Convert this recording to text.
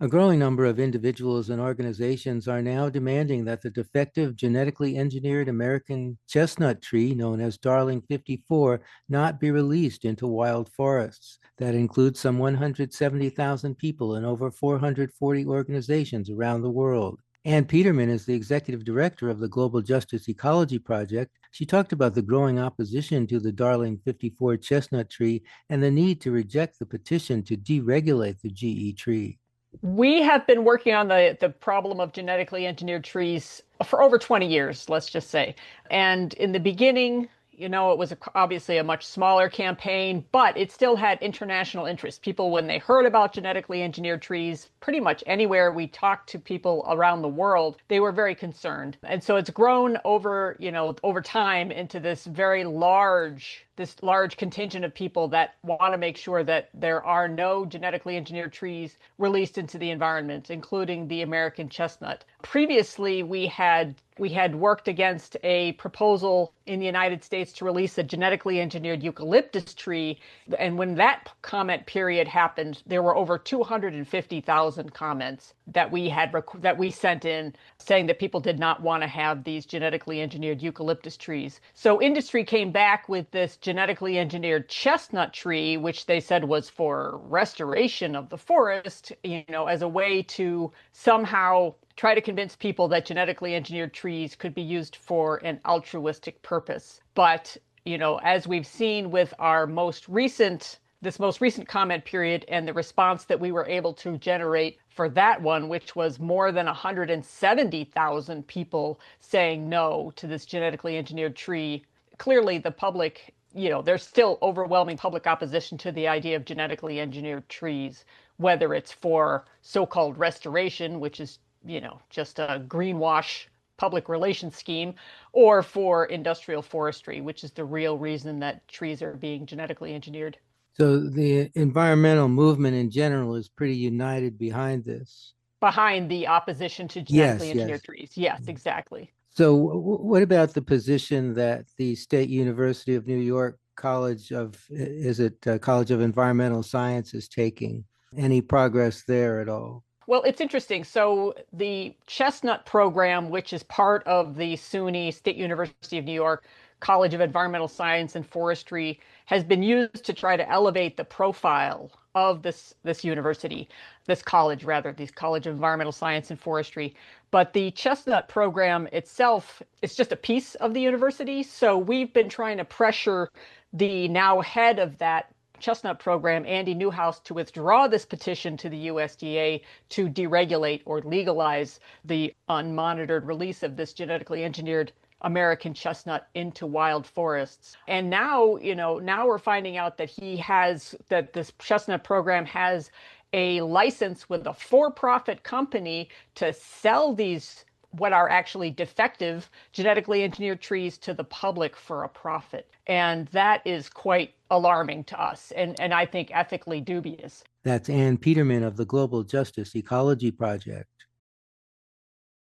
A growing number of individuals and organizations are now demanding that the defective genetically engineered American chestnut tree, known as Darling 54, not be released into wild forests. That includes some 170,000 people in over 440 organizations around the world. Ann Petermann is the executive director of the Global Justice Ecology Project. She talked about the growing opposition to the Darling 54 chestnut tree and the need to reject the petition to deregulate the GE tree. We have been working on the problem of genetically engineered trees for over 20 years, let's just say. And in the beginning, it was obviously a much smaller campaign, but it still had international interest. People, when they heard about genetically engineered trees, pretty much anywhere we talked to people around the world, they were very concerned. And so it's grown over time into this large contingent of people that want to make sure that there are no genetically engineered trees released into the environment, including the American chestnut. Previously, we had worked against a proposal in the United States to release a genetically engineered eucalyptus tree. And when that comment period happened, there were over 250,000 comments that we sent in saying that people did not want to have these genetically engineered eucalyptus trees. So industry came back with this genetically engineered chestnut tree, which they said was for restoration of the forest, as a way to somehow try to convince people that genetically engineered trees could be used for an altruistic purpose. But, as we've seen with this most recent comment period and the response that we were able to generate for that one, which was more than 170,000 people saying no to this genetically engineered tree, clearly the public, there's still overwhelming public opposition to the idea of genetically engineered trees, whether it's for so-called restoration, which is just a greenwash public relations scheme, or for industrial forestry, which is the real reason that trees are being genetically engineered. So the environmental movement in general is pretty united behind this. Behind the opposition to genetically Yes, engineered yes. trees. Yes, exactly. So what about the position that the State University of New York College of Environmental Science is taking? Any progress there at all? Well, it's interesting. So the Chestnut program, which is part of the SUNY State University of New York College of Environmental Science and Forestry, has been used to try to elevate the profile of this college of Environmental Science and Forestry. But the Chestnut program itself is just a piece of the university. So we've been trying to pressure the now head of that Chestnut program, Andy Newhouse, to withdraw this petition to the USDA to deregulate or legalize the unmonitored release of this genetically engineered American chestnut into wild forests. And now we're finding out that this chestnut program has a license with a for-profit company to sell these what are actually defective genetically engineered trees to the public for a profit. And that is quite alarming to us and I think ethically dubious. That's Ann Petermann of the Global Justice Ecology Project.